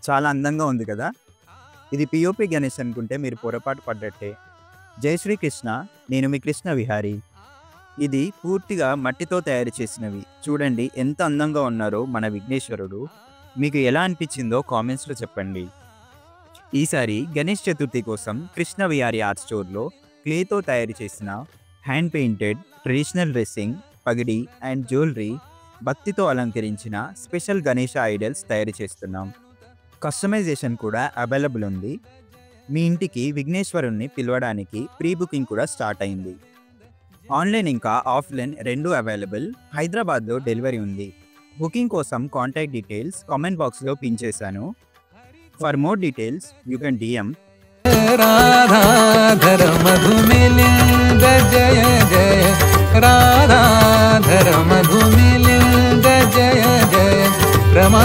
చాలా అందంగా ఉంది కదా! ఇది పీఓపీ గణేష్ అనుకుంటే మీరు పొరపాటు పడ్డట్టే. జై శ్రీకృష్ణ, నేను మీ కృష్ణ విహారీ. ఇది పూర్తిగా మట్టితో తయారు చేసినవి. చూడండి ఎంత అందంగా ఉన్నారో మన విఘ్నేశ్వరుడు. మీకు ఎలా అనిపించిందో కామెంట్స్‌లో చెప్పండి. ఈసారి గణేష్ చతుర్థి కోసం కృష్ణ విహారీ ఆర్ట్ స్టోర్‌లో క్లేతో తయారు చేసిన హ్యాండ్ పెయింటెడ్ ట్రెడిషనల్ డ్రెస్సింగ్, పగిడి అండ్ జ్యువెలరీ, భక్తితో అలంకరించిన స్పెషల్ గణేష ఐడల్స్ తయారు చేస్తున్నాం. కస్టమైజేషన్ కూడా అవైలబుల్ ఉంది. మీ ఇంటికి విఘ్నేశ్వరుణ్ణి పిలవడానికి ప్రీ బుకింగ్ కూడా స్టార్ట్ అయింది. ఆన్లైన్ ఇంకా ఆఫ్లైన్ రెండూ అవైలబుల్. హైదరాబాద్లో డెలివరీ ఉంది. బుకింగ్ కోసం కాంటాక్ట్ డీటెయిల్స్ కామెంట్ బాక్స్లో పిన్ చేశాను. For more details you can DM. Radhadhara Madhumilinda జయ జయ, రాధాధర మధుమిలింద జయ జయ రమా.